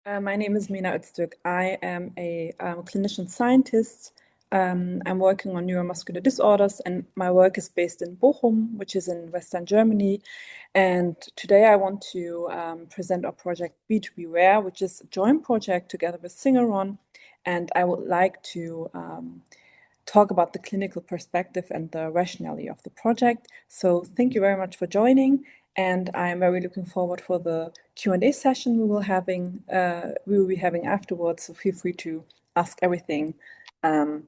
My name is Mina Öztürk. I am a clinician scientist. I'm working on neuromuscular disorders, and my work is based in Bochum, which is in Western Germany. And today I want to present our project B2B-RARE, which is a joint project together with Singeron. And I would like to talk about the clinical perspective and the rationale of the project. So thank you very much for joining, and I'm very looking forward for the Q&A session we will be having afterwards. So feel free to ask everything. And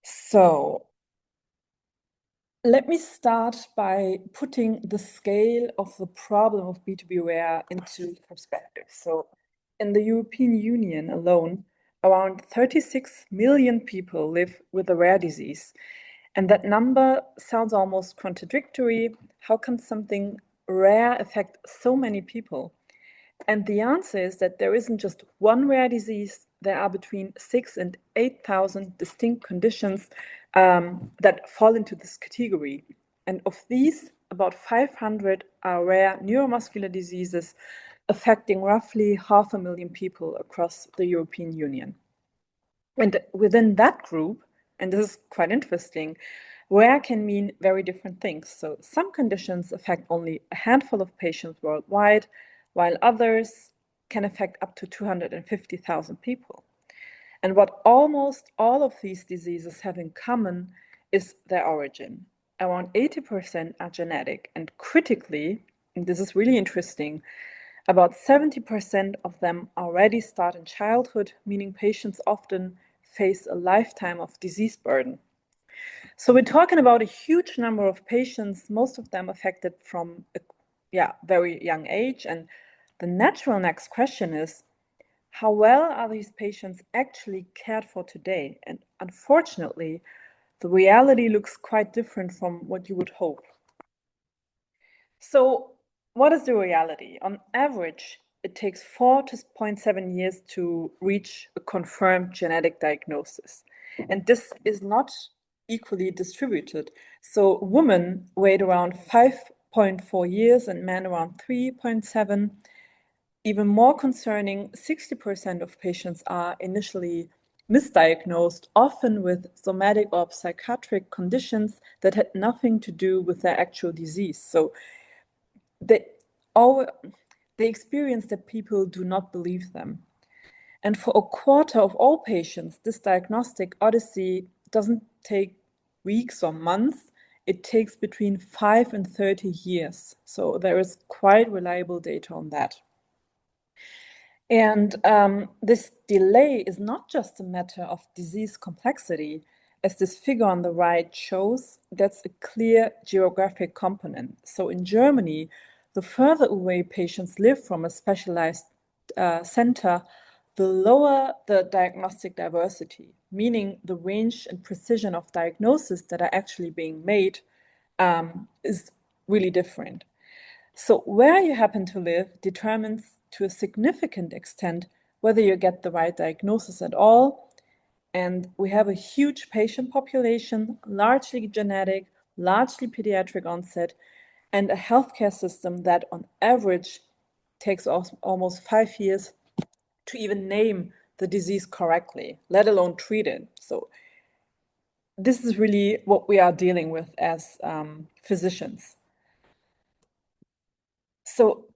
so let me start by putting the scale of the problem of B2B-RARE into perspective. So in the European Union alone, around 36 million people live with a rare disease. And that number sounds almost contradictory. How can something rare affect so many people? And the answer is that there isn't just one rare disease. There are between 6,000 and 8,000 distinct conditions that fall into this category. And of these, about 500 are rare neuromuscular diseases affecting roughly 500,000 people across the European Union. And within that group, and this is quite interesting, rare can mean very different things. So some conditions affect only a handful of patients worldwide, while others can affect up to 250,000 people. And what almost all of these diseases have in common is their origin. Around 80% are genetic, and critically, and this is really interesting, about 70% of them already start in childhood, meaning patients often face a lifetime of disease burden. So we're talking about a huge number of patients, most of them affected from a very young age. And the natural next question is, how well are these patients actually cared for today? And unfortunately, the reality looks quite different from what you would hope. So what is the reality? On average, it takes 4.7 years to reach a confirmed genetic diagnosis. And this is not equally distributed. So women wait around 5.4 years and men around 3.7. Even more concerning, 60% of patients are initially misdiagnosed, often with somatic or psychiatric conditions that had nothing to do with their actual disease. So they experience that people do not believe them. And for a quarter of all patients, this diagnostic odyssey doesn't take weeks or months. It takes between 5 and 30 years. So there is quite reliable data on that. And this delay is not just a matter of disease complexity. As this figure on the right shows, that's a clear geographic component. So in Germany, the further away patients live from a specialized center, the lower the diagnostic diversity, meaning the range and precision of diagnosis that are actually being made is really different. So where you happen to live determines to a significant extent whether you get the right diagnosis at all. And we have a huge patient population, largely genetic, largely pediatric onset, and a healthcare system that on average takes almost 5 years to even name the disease correctly, let alone treat it. So this is really what we are dealing with as physicians. So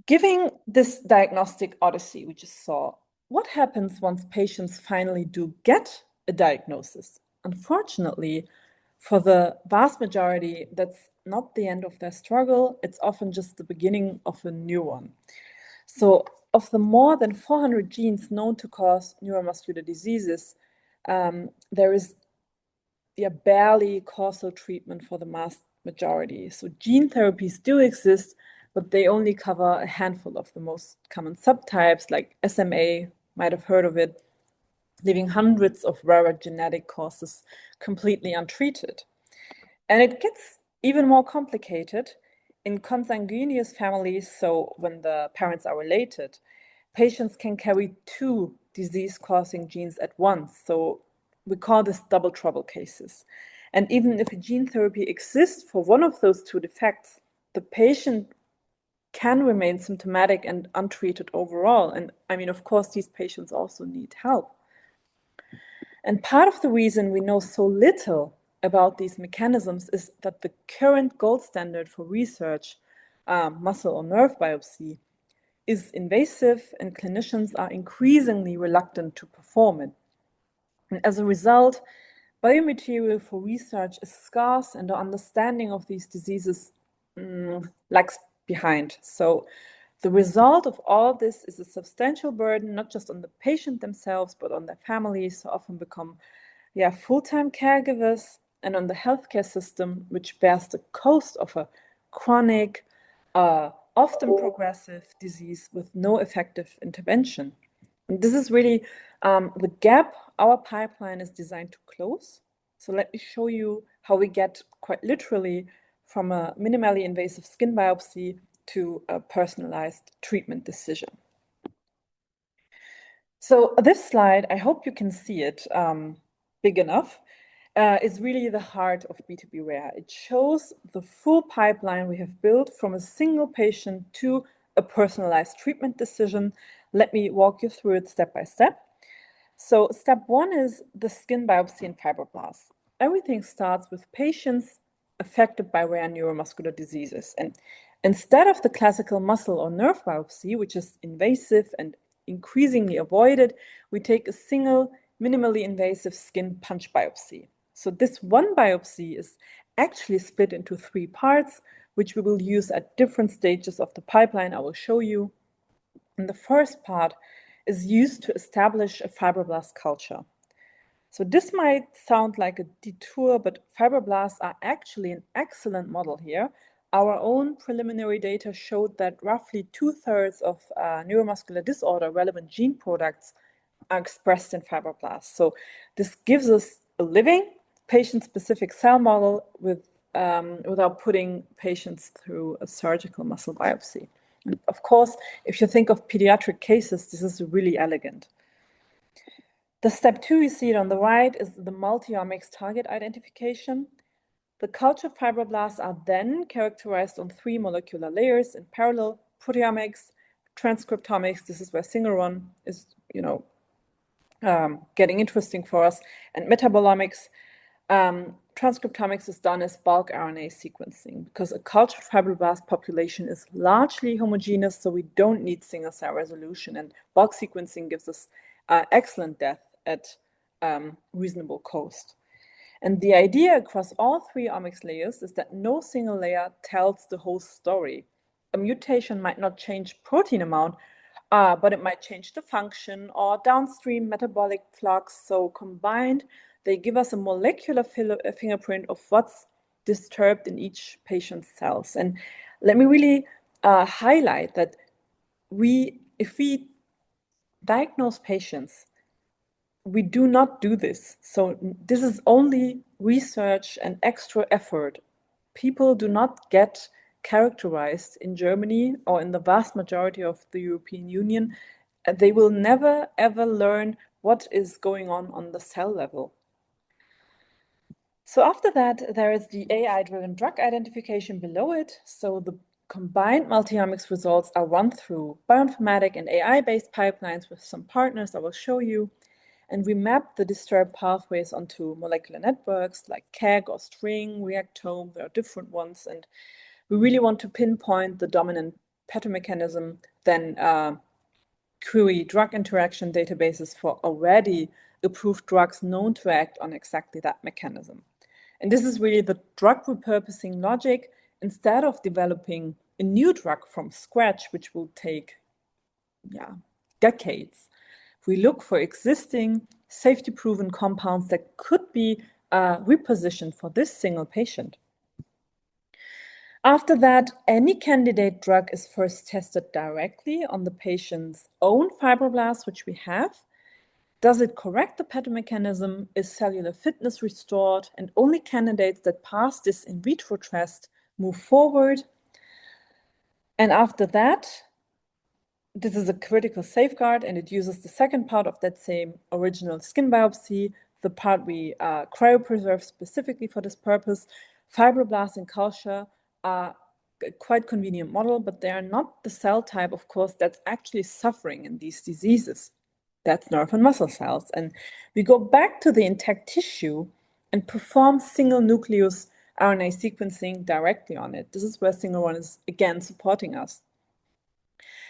giving this diagnostic odyssey we just saw, what happens once patients finally do get a diagnosis? Unfortunately, for the vast majority, that's not the end of their struggle. It's often just the beginning of a new one. So of the more than 400 genes known to cause neuromuscular diseases, there is barely causal treatment for the vast majority. So gene therapies do exist, but they only cover a handful of the most common subtypes, like SMA, might have heard of it, leaving hundreds of rarer genetic causes completely untreated. And it gets even more complicated in consanguineous families. So when the parents are related, patients can carry two disease-causing genes at once. So we call this double trouble cases. And even if a gene therapy exists for one of those two defects, the patient can remain symptomatic and untreated overall. And I mean, of course, these patients also need help. And part of the reason we know so little about these mechanisms is that the current gold standard for research, muscle or nerve biopsy, is invasive, and clinicians are increasingly reluctant to perform it. And as a result, biomaterial for research is scarce, and our understanding of these diseases lags behind. So the result of all this is a substantial burden, not just on the patient themselves, but on their families, who often become full-time caregivers, and on the healthcare system, which bears the cost of a chronic, often progressive disease with no effective intervention. And this is really the gap our pipeline is designed to close. So let me show you how we get quite literally from a minimally invasive skin biopsy to a personalized treatment decision. So this slide, I hope you can see it big enough, is really the heart of B2B-RARE. It shows the full pipeline we have built from a single patient to a personalized treatment decision. Let me walk you through it step by step. So step one is the skin biopsy and fibroblasts. Everything starts with patients affected by rare neuromuscular diseases. And instead of the classical muscle or nerve biopsy, which is invasive and increasingly avoided, we take a single, minimally invasive skin punch biopsy. So this one biopsy is actually split into 3 parts, which we will use at different stages of the pipeline. I will show you. And the first part is used to establish a fibroblast culture. So this might sound like a detour, but fibroblasts are actually an excellent model here. Our own preliminary data showed that roughly 2/3 of neuromuscular disorder relevant gene products are expressed in fibroblasts. So this gives us a living patient-specific cell model without putting patients through a surgical muscle biopsy. And of course, if you think of pediatric cases, this is really elegant. The step 2 you see it on the right is the multi-omics target identification. The cultured fibroblasts are then characterized on 3 molecular layers in parallel: proteomics, transcriptomics, this is where single run is, getting interesting for us, and metabolomics. Transcriptomics is done as bulk RNA sequencing because a cultured fibroblast population is largely homogeneous, so we don't need single cell resolution, and bulk sequencing gives us excellent depth at reasonable cost. And the idea across all 3 omics layers is that no single layer tells the whole story. A mutation might not change protein amount, but it might change the function or downstream metabolic flux. So combined, they give us a molecular fingerprint of what's disturbed in each patient's cells. And let me really highlight that if we diagnose patients, we do not do this. So this is only research and extra effort. People do not get characterized in Germany or in the vast majority of the European Union. They will never, ever learn what is going on the cell level. So after that, there is the AI-driven drug identification below it. So the combined multi-omics results are run through bioinformatic and AI-based pipelines with some partners I will show you. And we map the disturbed pathways onto molecular networks like KEGG or string, reactome. There are different ones. And we really want to pinpoint the dominant pathomechanism, then query drug interaction databases for already approved drugs known to act on exactly that mechanism. And this is really the drug repurposing logic. Instead of developing a new drug from scratch, which will take decades, we look for existing safety-proven compounds that could be repositioned for this single patient. After that, any candidate drug is first tested directly on the patient's own fibroblasts, which we have. Does it correct the pathomechanism? Is cellular fitness restored? And only candidates that pass this in vitro test move forward. And after that, this is a critical safeguard, and it uses the second part of that same original skin biopsy, the part we cryopreserve specifically for this purpose. Fibroblasts in culture are a quite convenient model, but they are not the cell type, of course, that's actually suffering in these diseases. That's nerve and muscle cells. And we go back to the intact tissue and perform single nucleus RNA sequencing directly on it. This is where single one is again supporting us.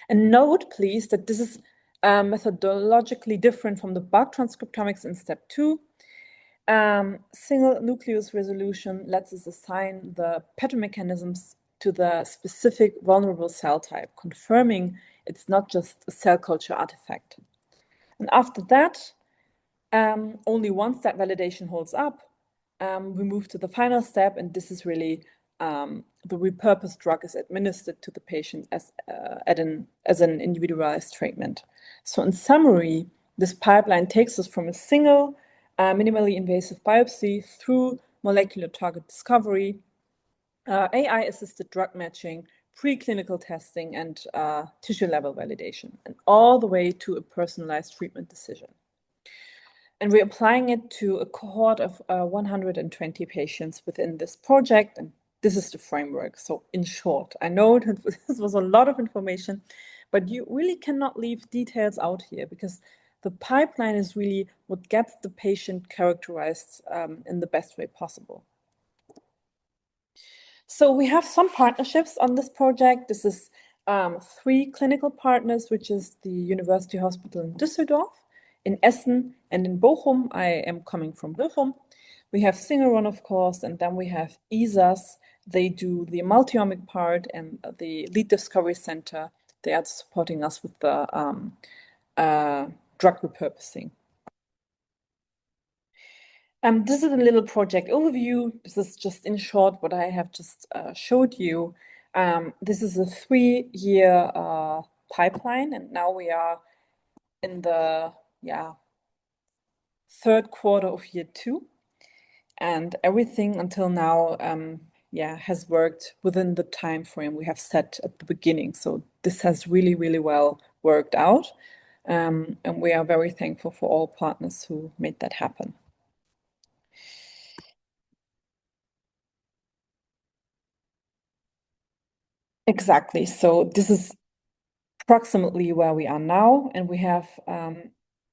And note, please, that this is methodologically different from the bulk transcriptomics in step 2. Single nucleus resolution lets us assign the pathomechanisms to the specific vulnerable cell type, confirming it's not just a cell culture artifact. And after that, only once that validation holds up, we move to the final step, and this is really the repurposed drug is administered to the patient as an individualized treatment. So in summary, this pipeline takes us from a single minimally invasive biopsy through molecular target discovery, AI-assisted drug matching, preclinical testing, and tissue-level validation, and all the way to a personalized treatment decision. And we're applying it to a cohort of 120 patients within this project, and this is the framework. So in short, I know this was a lot of information, but you really cannot leave details out here because the pipeline is really what gets the patient characterized in the best way possible. So we have some partnerships on this project. This is 3 clinical partners, which is the University Hospital in Düsseldorf, in Essen, and in Bochum. I am coming from Bochum. We have Singeron, of course, and then we have ESAS. They do the multiomic part, and the Lead Discovery Center, they are supporting us with the drug repurposing. This is a little project overview. This is just in short what I have just showed you. This is a 3-year pipeline, and now we are in the 3rd quarter of year 2, and everything until now has worked within the time frame we have set at the beginning. So this has really, really well worked out, and we are very thankful for all partners who made that happen. Exactly. So this is approximately where we are now, and we have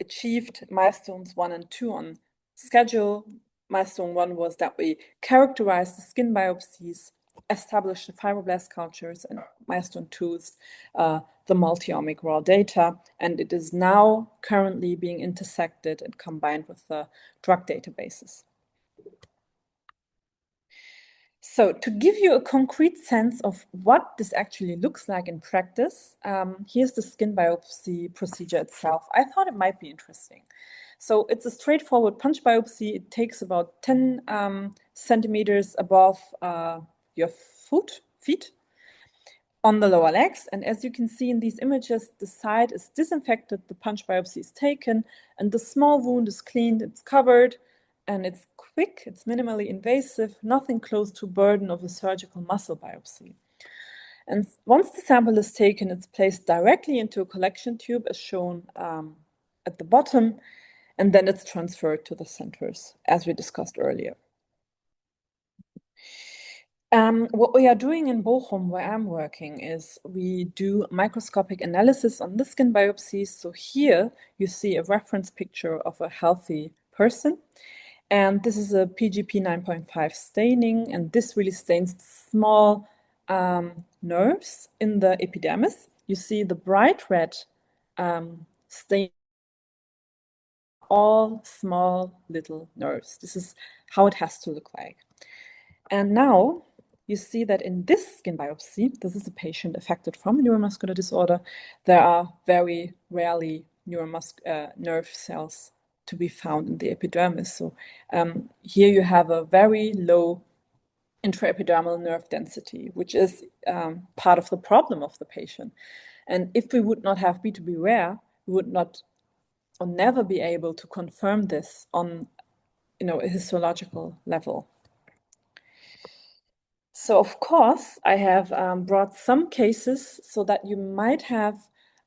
achieved milestones 1 and 2 on schedule. Milestone 1 was that we characterized the skin biopsies, established the fibroblast cultures, and milestone 2 is the multiomic raw data, and it is now currently being intersected and combined with the drug databases. So to give you a concrete sense of what this actually looks like in practice, here's the skin biopsy procedure itself. I thought it might be interesting. So it's a straightforward punch biopsy. It takes about 10 centimeters above your feet on the lower legs. And as you can see in these images, the site is disinfected, the punch biopsy is taken, and the small wound is cleaned, it's covered, and it's quick, it's minimally invasive, nothing close to burden of a surgical muscle biopsy. And once the sample is taken, it's placed directly into a collection tube as shown at the bottom, and then it's transferred to the centers, as we discussed earlier. What we are doing in Bochum, where I'm working, is we do microscopic analysis on the skin biopsies. So here you see a reference picture of a healthy person. And this is a PGP 9.5 staining, and this really stains small nerves in the epidermis. You see the bright red stain, all small little nerves. This is how it has to look like. And now you see that in this skin biopsy, this is a patient affected from a neuromuscular disorder, there are very rarely nerve cells to be found in the epidermis. So here you have a very low intraepidermal nerve density, which is part of the problem of the patient. And if we would not have B2B-RARE, we would not or never be able to confirm this on a histological level. So of course, I have brought some cases so that you might have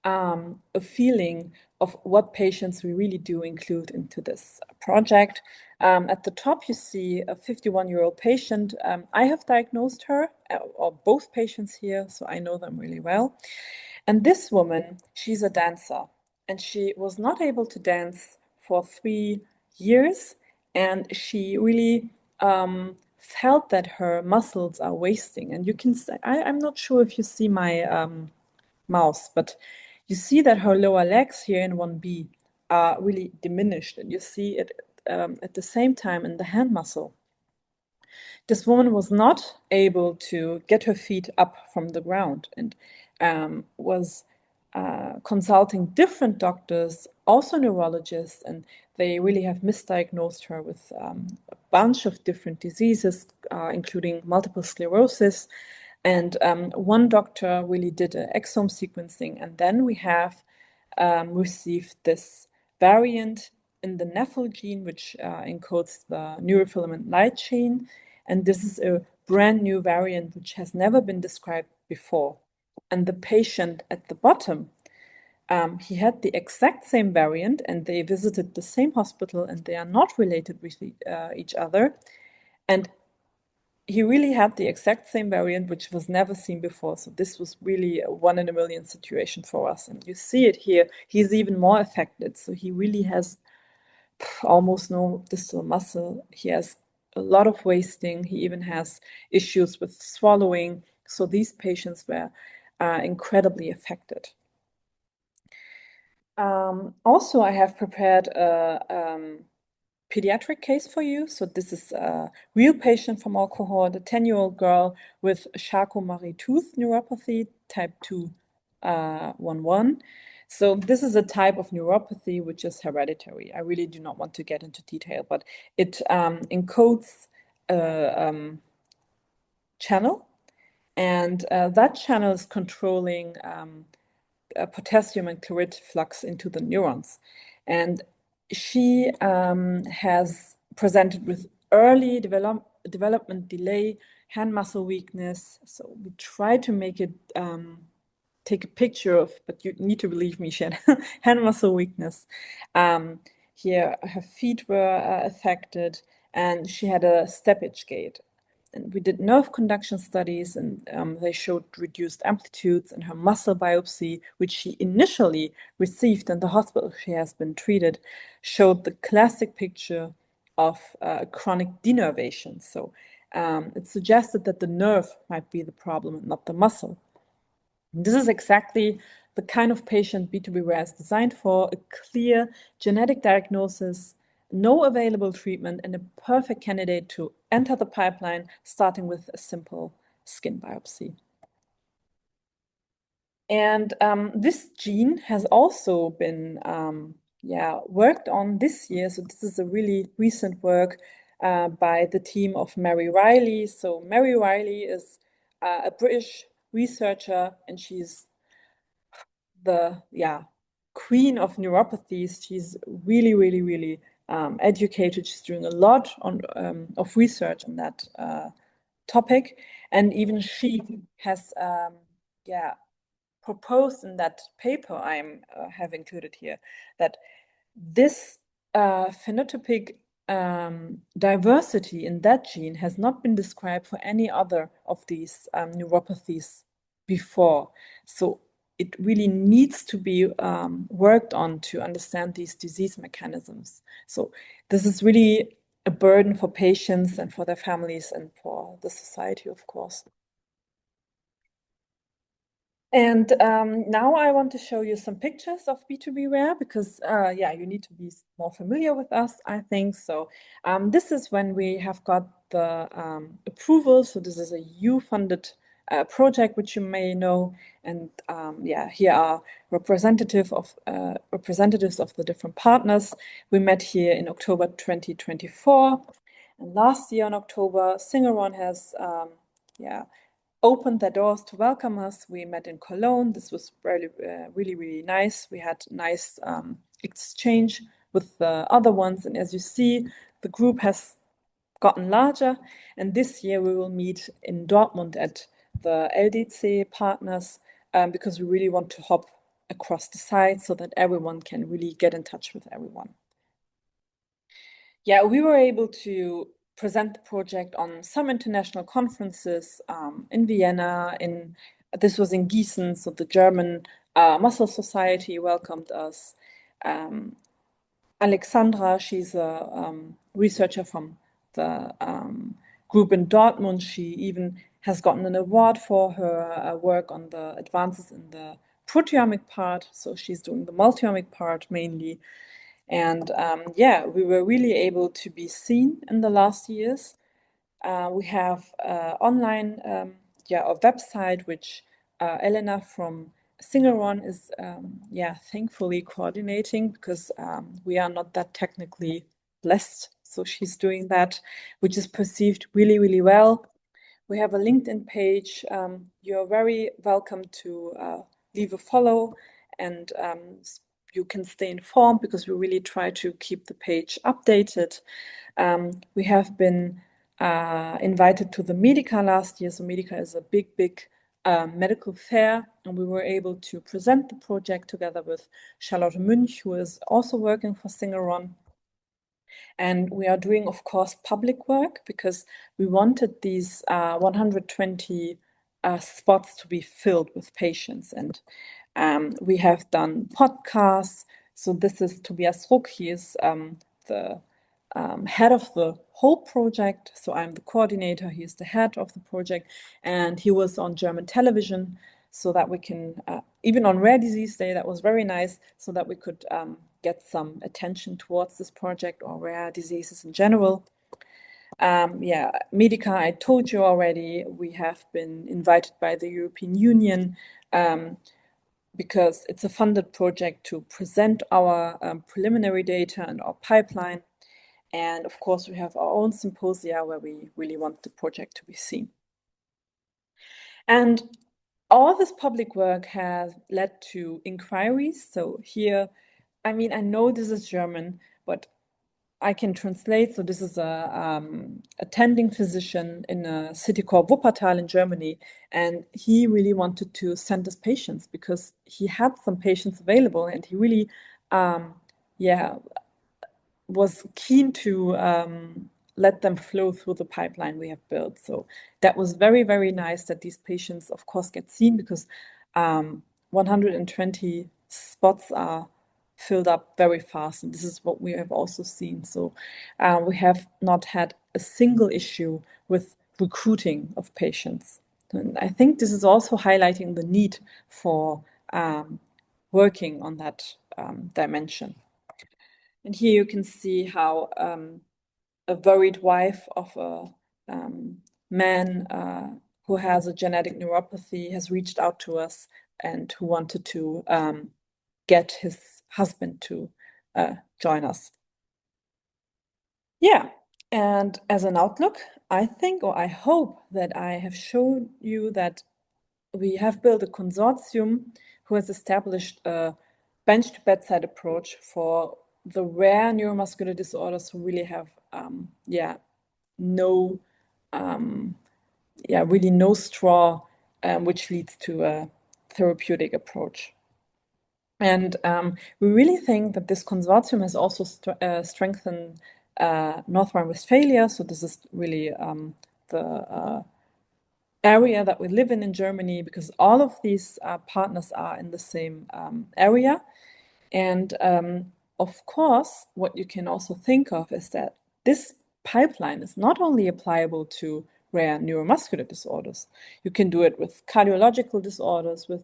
a feeling of what patients we really do include into this project. At the top, you see a 51-year-old patient. I have diagnosed her, or both patients here, so I know them really well. And this woman, she's a dancer, and she was not able to dance for 3 years, and she really felt that her muscles are wasting. And you can say, I'm not sure if you see my mouse, but you see that her lower legs here in 1B are really diminished, and you see it at the same time in the hand muscle. This woman was not able to get her feet up from the ground, and was consulting different doctors, also neurologists, and they really have misdiagnosed her with a bunch of different diseases, including multiple sclerosis. And one doctor really did an exome sequencing, and then we have received this variant in the NAFL gene, which encodes the neurofilament light chain. And this is a brand new variant which has never been described before. And the patient at the bottom, he had the exact same variant, and they visited the same hospital, and they are not related with each other. And he really had the exact same variant, which was never seen before. So this was really a 1 in a million situation for us. And you see it here. He's even more affected. So he really has almost no distal muscle. He has a lot of wasting. He even has issues with swallowing. So these patients were incredibly affected. Also, I have prepared a pediatric case for you. So this is a real patient from our cohort, a 10-year-old girl with Charcot-Marie-Tooth neuropathy, type 2-1-1. So this is a type of neuropathy which is hereditary. I really do not want to get into detail, but it encodes a channel, and that channel is controlling potassium and chloride flux into the neurons. And she has presented with early development delay, hand muscle weakness. So we try to make it take a picture of, but you need to believe me, she had hand muscle weakness. Here, her feet were affected, and she had a steppage gait. And we did nerve conduction studies, and they showed reduced amplitudes, and her muscle biopsy, which she initially received in the hospital she has been treated, showed the classic picture of chronic denervation. So it suggested that the nerve might be the problem and not the muscle. This is exactly the kind of patient B2B-RARE is designed for: a clear genetic diagnosis, no available treatment, and a perfect candidate to enter the pipeline, starting with a simple skin biopsy. And this gene has also been worked on this year. So this is a really recent work by the team of Mary Riley. So Mary Riley is a British researcher, and she's the queen of neuropathies. She's really, really, really educated. She's doing a lot of research on that topic, and even she has proposed in that paper I have included here that this phenotypic diversity in that gene has not been described for any other of these neuropathies before. So it really needs to be worked on to understand these disease mechanisms. So this is really a burden for patients and for their families and for the society, of course. And now I want to show you some pictures of B2B-RARE because, you need to be more familiar with us, I think. So this is when we have got the approval. So this is a EU-funded project, which you may know. And here are representatives of the different partners. We met here in October 2024. And last year in October, Singaron has opened their doors to welcome us. We met in Cologne. This was really, really nice. We had nice exchange with the other ones. And as you see, the group has gotten larger. And this year we will meet in Dortmund at the LDC partners because we really want to hop across the site so that everyone can really get in touch with everyone. Yeah, we were able to present the project on some international conferences in Vienna. This was in Gießen, so the German Muscle Society welcomed us. Alexandra, she's a researcher from the group in Dortmund. She even has gotten an award for her work on the advances in the proteomic part. So she's doing the multiomic part mainly. And yeah, we were really able to be seen in the last years. We have online, a website which Elena from Singaron is, thankfully coordinating because we are not that technically blessed. So she's doing that, which is perceived really, really well. We have a LinkedIn page. You're very welcome to leave a follow, and you can stay informed because we really try to keep the page updated. We have been invited to the Medica last year. So Medica is a big medical fair, and we were able to present the project together with Charlotte Münch, who is also working for Singaron. And we are doing, of course, public work because we wanted these 120 spots to be filled with patients. And we have done podcasts. So this is Tobias Ruck. He is the head of the whole project. So I'm the coordinator. He is the head of the project. And he was on German television so that we can, even on Rare Disease Day, that was very nice, so that we could get some attention towards this project or rare diseases in general. Medica, I told you already, we have been invited by the European Union because it's a funded project to present our preliminary data and our pipeline. And of course, we have our own symposia where we really want the project to be seen. And all this public work has led to inquiries. So here, I mean, I know this is German, but I can translate. So this is a attending physician in a city called Wuppertal in Germany, and he really wanted to send us patients because he had some patients available, and he really, was keen to let them flow through the pipeline we have built. So that was very, very nice that these patients, of course, get seen because 120 spots are filled up very fast. And this is what we have also seen. So we have not had a single issue with recruiting of patients. And I think this is also highlighting the need for working on that dimension. And here you can see how a worried wife of a man who has a genetic neuropathy has reached out to us and who wanted to get his husband to join us. Yeah, and as an outlook, I think, or I hope that I have shown you that we have built a consortium who has established a bench-to-bedside approach for the rare neuromuscular disorders who really have, really no straw, which leads to a therapeutic approach. And we really think that this consortium has also strengthened North Rhine-Westphalia. So this is really the area that we live in Germany, because all of these partners are in the same area. And of course, what you can also think of is that this pipeline is not only applicable to rare neuromuscular disorders. You can do it with cardiological disorders, with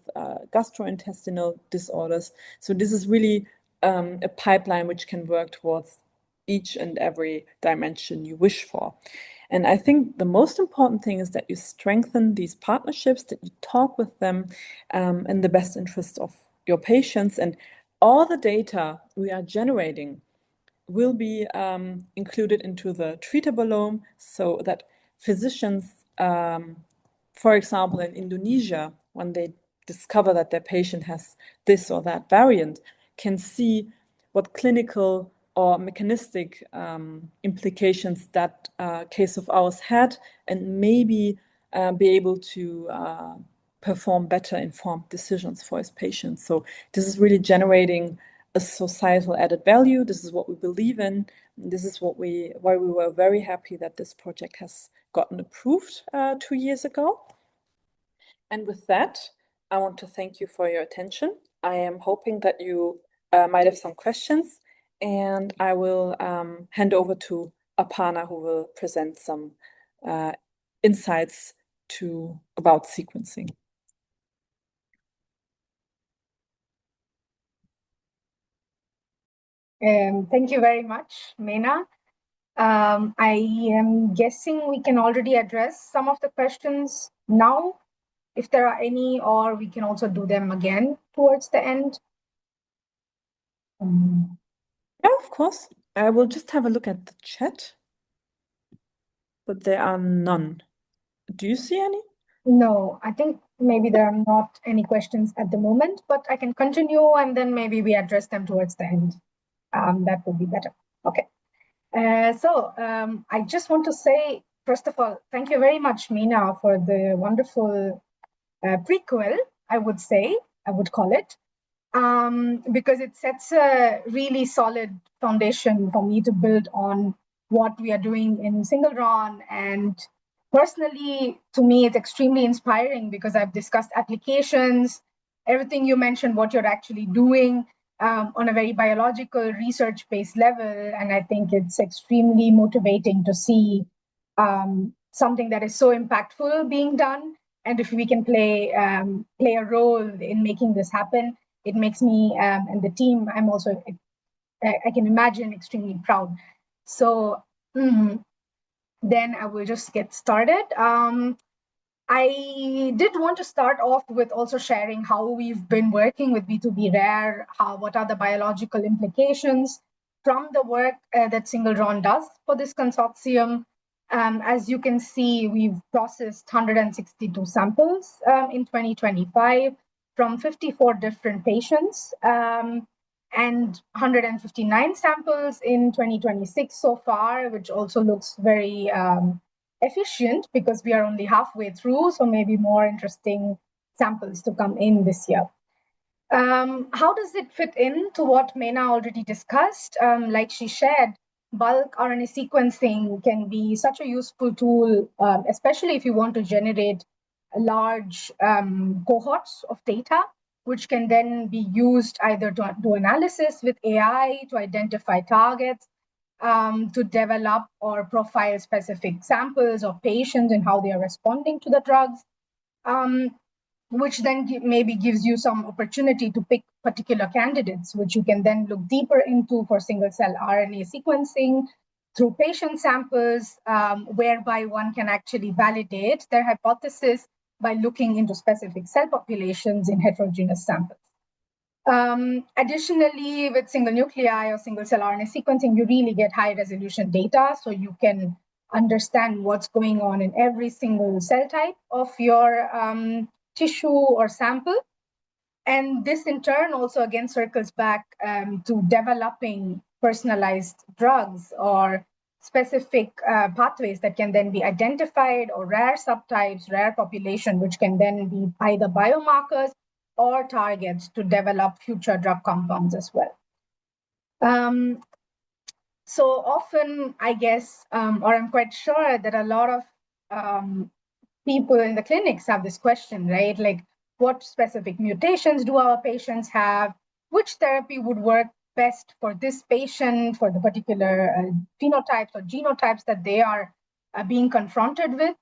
gastrointestinal disorders. So this is really a pipeline which can work towards each and every dimension you wish for. And I think the most important thing is that you strengthen these partnerships, that you talk with them in the best interest of your patients. And all the data we are generating will be included into the treatabilome so that physicians, for example, in Indonesia, when they discover that their patient has this or that variant, can see what clinical or mechanistic implications that case of ours had, and maybe be able to perform better informed decisions for his patients. So this is really generating a societal added value. This is what we believe in. This is why we were very happy that this project has gotten approved 2 years ago. And with that, I want to thank you for your attention. I am hoping that you might have some questions, and I will hand over to Aparna, who will present some insights about sequencing. Thank you very much, Meena. I am guessing we can already address some of the questions now, if there are any, or we can also do them again towards the end. Yeah, of course. I will just have a look at the chat, but there are none. Do you see any? No, I think maybe there are not any questions at the moment, but I can continue and then maybe we address them towards the end. That would be better. Okay. I just want to say, first of all, thank you very much, Meena, for the wonderful prequel, I would call it, because it sets a really solid foundation for me to build on what we are doing in Single Ron. And personally, to me, it's extremely inspiring because I've discussed applications, everything you mentioned, what you're actually doing on a very biological research-based level. And I think it's extremely motivating to see something that is so impactful being done. And if we can play a role in making this happen, it makes me and the team, I can imagine, extremely proud. So then I will just get started. I did want to start off with also sharing how we've been working with B2B-RARE, what are the biological implications from the work that Single Ron does for this consortium. As you can see, we've processed 162 samples in 2025 from 54 different patients and 159 samples in 2026 so far, which also looks very efficient because we are only halfway through, so maybe more interesting samples to come in this year. How does it fit in to what Meena already discussed? Like she shared, bulk RNA sequencing can be such a useful tool, especially if you want to generate large cohorts of data, which can then be used either to do analysis with AI to identify targets, to develop or profile specific samples of patients and how they are responding to the drugs, which then maybe gives you some opportunity to pick particular candidates, which you can then look deeper into for single cell RNA sequencing through patient samples, whereby one can actually validate their hypothesis by looking into specific cell populations in heterogeneous samples. Additionally, with single nuclei or single cell RNA sequencing, you really get high resolution data, so you can understand what's going on in every single cell type of your tissue or sample. And this in turn also again circles back to developing personalized drugs or specific pathways that can then be identified, or rare subtypes, rare population, which can then be either biomarkers or targets to develop future drug compounds as well. So often, I guess, or I'm quite sure that a lot of people in the clinics have this question, right? Like, what specific mutations do our patients have? Which therapy would work best for this patient, for the particular phenotypes or genotypes that they are being confronted with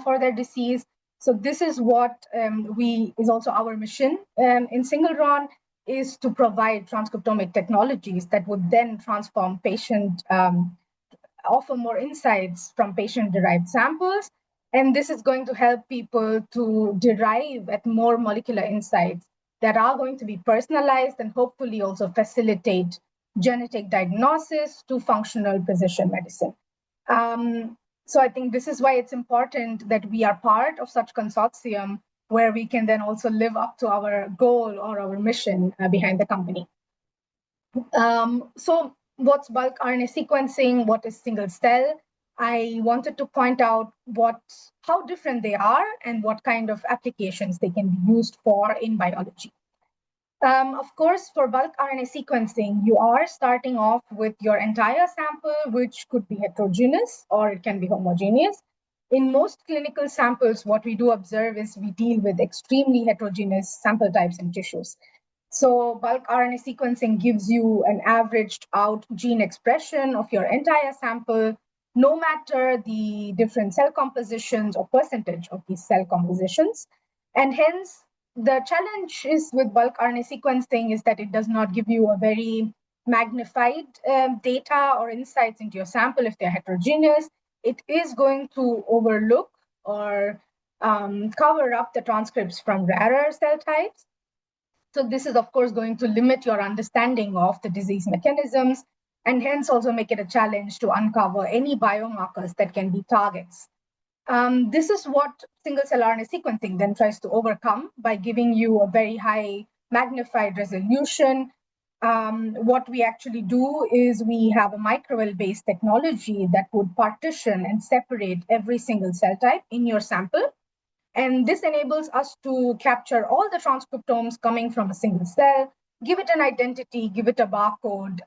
for their disease? So this is what is also our mission in Single Ron, is to provide transcriptomic technologies that would then transform offer more insights from patient-derived samples. And this is going to help people to derive at more molecular insights that are going to be personalized and hopefully also facilitate genetic diagnosis to functional precision medicine. So I think this is why it's important that we are part of such consortium where we can then also live up to our goal or our mission behind the company. So what's bulk RNA sequencing? What is single cell? I wanted to point out how different they are and what kind of applications they can be used for in biology. Of course, for bulk RNA sequencing, you are starting off with your entire sample, which could be heterogeneous or it can be homogeneous. In most clinical samples, what we do observe is we deal with extremely heterogeneous sample types and tissues. So bulk RNA sequencing gives you an averaged out gene expression of your entire sample, no matter the different cell compositions or percentage of these cell compositions. And hence, the challenge is with bulk RNA sequencing is that it does not give you a very magnified data or insights into your sample if they're heterogeneous. It is going to overlook or cover up the transcripts from rarer cell types. So this is, of course, going to limit your understanding of the disease mechanisms and hence also make it a challenge to uncover any biomarkers that can be targets. This is what single-cell RNA sequencing then tries to overcome by giving you a very high magnified resolution. What we actually do is we have a microwell-based technology that would partition and separate every single cell type in your sample. And this enables us to capture all the transcriptomes coming from a single cell, give it an identity, give it a barcode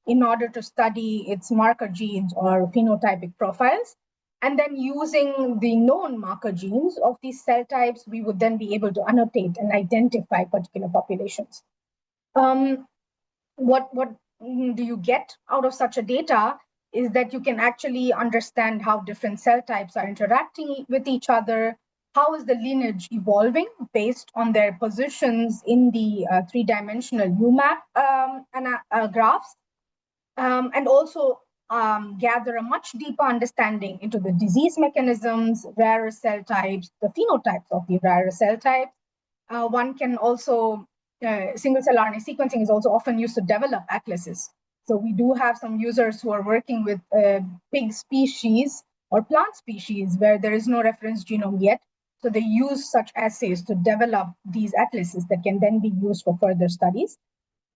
in order to study its marker genes or phenotypic profiles. And then using the known marker genes of these cell types, we would then be able to annotate and identify particular populations. What do you get out of such a data is that you can actually understand how different cell types are interacting with each other, how is the lineage evolving based on their positions in the three-dimensional UMAP graphs, and also gather a much deeper understanding into the disease mechanisms, rarer cell types, the phenotypes of the rarer cell types. One can also, single-cell RNA sequencing is also often used to develop atlases. So we do have some users who are working with pig species or plant species where there is no reference genome yet. So they use such assays to develop these atlases that can then be used for further studies.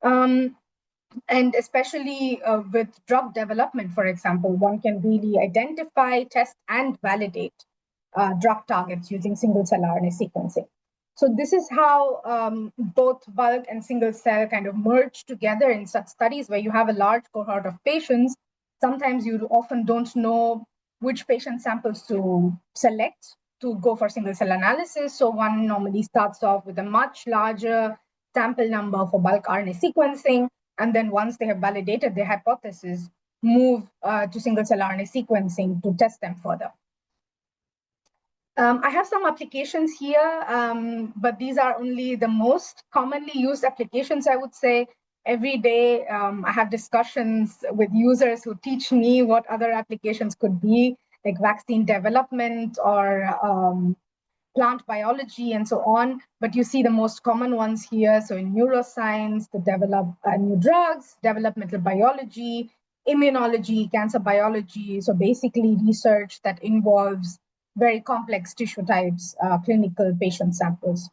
And especially with drug development, for example, one can really identify, test, and validate drug targets using single-cell RNA sequencing. So this is how both bulk and single cell kind of merge together in such studies where you have a large cohort of patients. Sometimes you often don't know which patient samples to select to go for single cell analysis. So one normally starts off with a much larger sample number for bulk RNA sequencing. And then once they have validated their hypothesis, move to single cell RNA sequencing to test them further. I have some applications here, but these are only the most commonly used applications, I would say. Every day, I have discussions with users who teach me what other applications could be, like vaccine development or plant biology and so on. But you see the most common ones here. So in neuroscience, to develop new drugs, developmental biology, immunology, cancer biology. So basically research that involves very complex tissue types, clinical patient samples.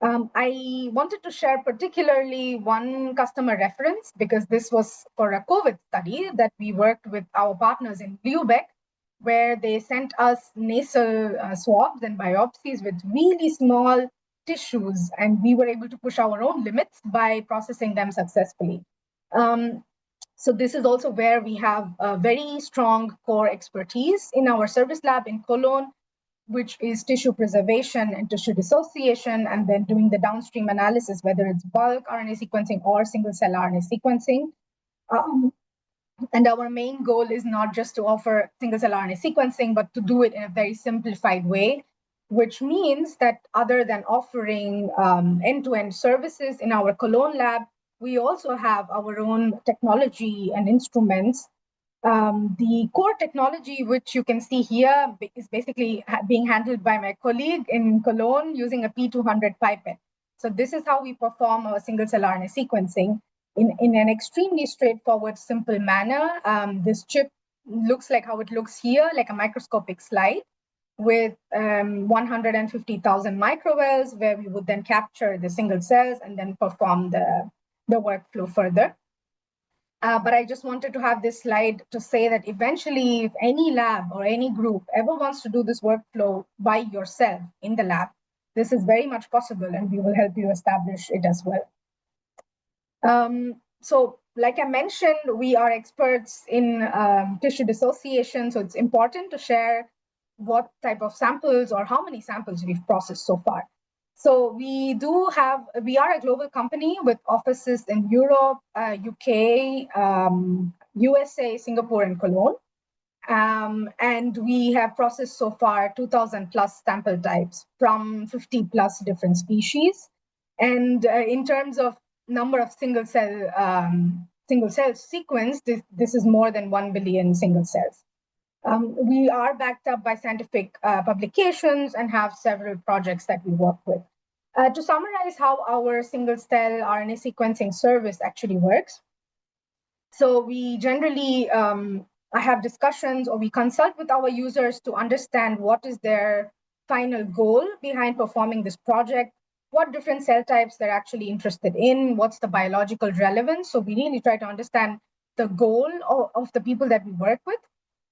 I wanted to share particularly one customer reference because this was for a COVID study that we worked with our partners in Lübeck, where they sent us nasal swabs and biopsies with really small tissues, and we were able to push our own limits by processing them successfully. So this is also where we have a very strong core expertise in our service lab in Cologne, which is tissue preservation and tissue dissociation, and then doing the downstream analysis, whether it's bulk RNA sequencing or single cell RNA sequencing. And our main goal is not just to offer single cell RNA sequencing, but to do it in a very simplified way, which means that other than offering end-to-end services in our Cologne lab, we also have our own technology and instruments. The core technology, which you can see here, is basically being handled by my colleague in Cologne using a P200 pipette. So this is how we perform our single-cell RNA sequencing in an extremely straightforward, simple manner. This chip looks like how it looks here, like a microscopic slide with 150,000 microwells, where we would then capture the single cells and then perform the workflow further. But I just wanted to have this slide to say that eventually, if any lab or any group ever wants to do this workflow by yourself in the lab, this is very much possible, and we will help you establish it as well. So like I mentioned, we are experts in tissue dissociation, so it's important to share what type of samples or how many samples we've processed so far. So we are a global company with offices in Europe, UK, USA, Singapore, and Cologne. And we have processed so far 2,000 plus sample types from 50 plus different species. And in terms of number of single cell sequence, this is more than 1 billion single cells. We are backed up by scientific publications and have several projects that we work with. To summarize how our single cell RNA sequencing service actually works, so we generally have discussions, or we consult with our users to understand what is their final goal behind performing this project, what different cell types they're actually interested in, what's the biological relevance. So we really try to understand the goal of the people that we work with.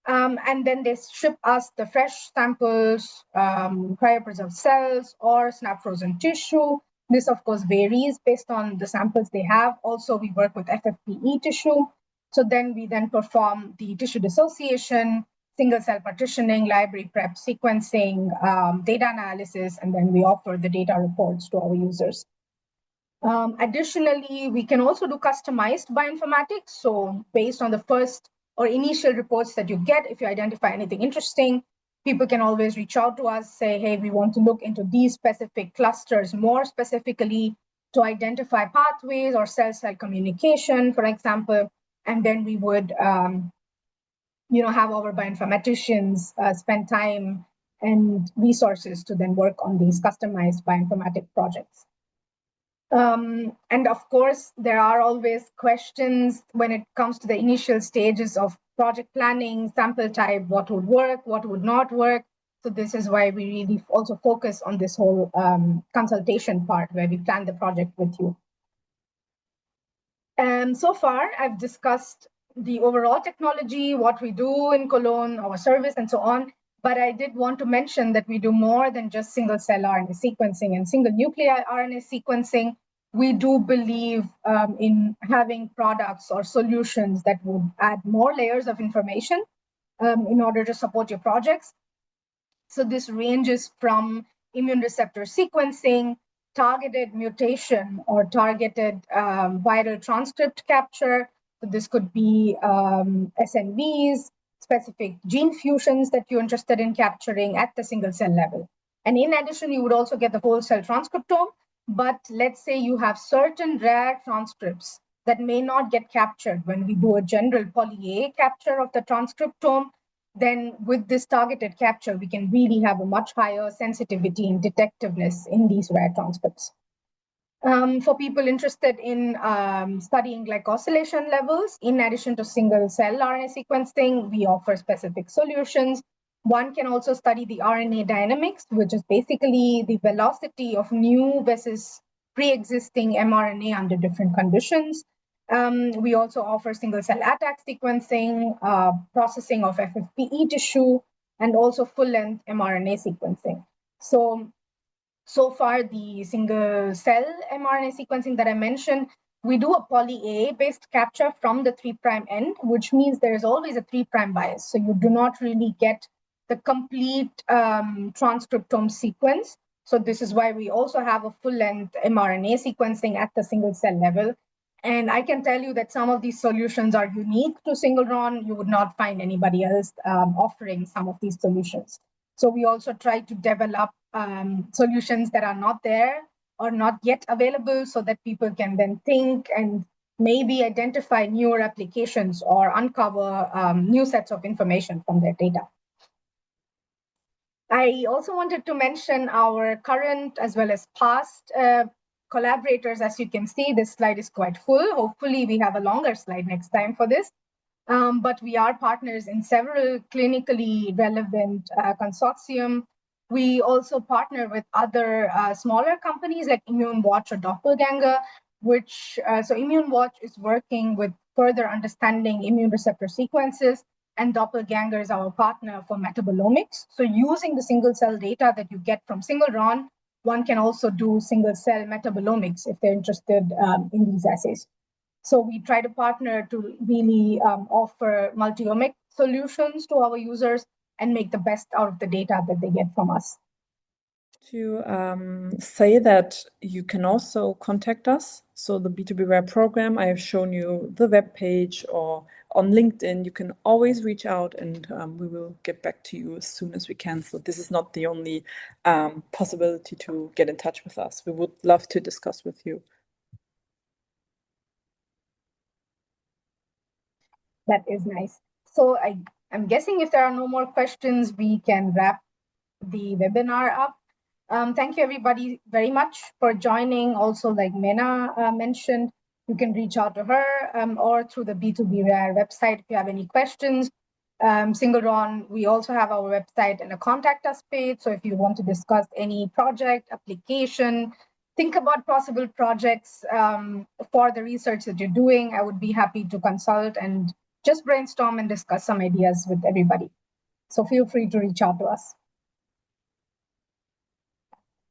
And then they ship us the fresh samples, cryopreserved cells, or snap frozen tissue. This, of course, varies based on the samples they have. Also, we work with FFPE tissue. So then we perform the tissue dissociation, single cell partitioning, library prep, sequencing, data analysis, and then we offer the data reports to our users. Additionally, we can also do customized bioinformatics. So based on the first or initial reports that you get, if you identify anything interesting, people can always reach out to us, say, hey, we want to look into these specific clusters more specifically to identify pathways or cell-cell communication, for example. And then we would have our bioinformaticians spend time and resources to then work on these customized bioinformatic projects. And of course, there are always questions when it comes to the initial stages of project planning, sample type, what would work, what would not work. So this is why we really also focus on this whole consultation part where we plan the project with you. And so far, I've discussed the overall technology, what we do in Cologne, our service, and so on. But I did want to mention that we do more than just single cell RNA sequencing and single nuclei RNA sequencing. We do believe in having products or solutions that would add more layers of information in order to support your projects. So this ranges from immune receptor sequencing, targeted mutation or targeted viral transcript capture. So this could be SNVs, specific gene fusions that you're interested in capturing at the single cell level. And in addition, you would also get the whole cell transcriptome. But let's say you have certain rare transcripts that may not get captured when we do a general poly-A capture of the transcriptome. Then with this targeted capture, we can really have a much higher sensitivity and detectiveness in these rare transcripts. For people interested in studying glycosylation levels, in addition to single cell RNA sequencing, we offer specific solutions. One can also study the RNA dynamics, which is basically the velocity of new versus pre-existing mRNA under different conditions. We also offer single cell attack sequencing, processing of FFPE tissue, and also full-length mRNA sequencing. So far, the single cell mRNA sequencing that I mentioned, we do a poly-A based capture from the 3' end, which means there is always a 3' bias. So you do not really get the complete transcriptome sequence. So this is why we also have a full-length mRNA sequencing at the single cell level. And I can tell you that some of these solutions are unique to single-RON. You would not find anybody else offering some of these solutions. So we also try to develop solutions that are not there or not yet available so that people can then think and maybe identify newer applications or uncover new sets of information from their data. I also wanted to mention our current as well as past collaborators. As you can see, this slide is quite full. Hopefully we have a longer slide next time for this. But we are partners in several clinically relevant consortium. We also partner with other smaller companies like Immune Watch or Doppelganger, so Immune Watch is working with further understanding immune receptor sequences, and Doppelganger is our partner for metabolomics. So using the single cell data that you get from single RON, one can also do single cell metabolomics if they're interested in these assays. So we try to partner to really offer multi-omic solutions to our users and make the best out of the data that they get from us. To say that you can also contact us. So the B2B-RARE program, I have shown you the web page, or on LinkedIn, you can always reach out, and we will get back to you as soon as we can. So this is not the only possibility to get in touch with us. We would love to discuss with you. That is nice. So I'm guessing if there are no more questions, we can wrap the webinar up. Thank you everybody very much for joining. Also, like Mena mentioned, you can reach out to her or through the B2B-RARE website if you have any questions. Single RON, we also have our website and a contact us page. So if you want to discuss any project, application, think about possible projects for the research that you're doing, I would be happy to consult and just brainstorm and discuss some ideas with everybody. So feel free to reach out to us.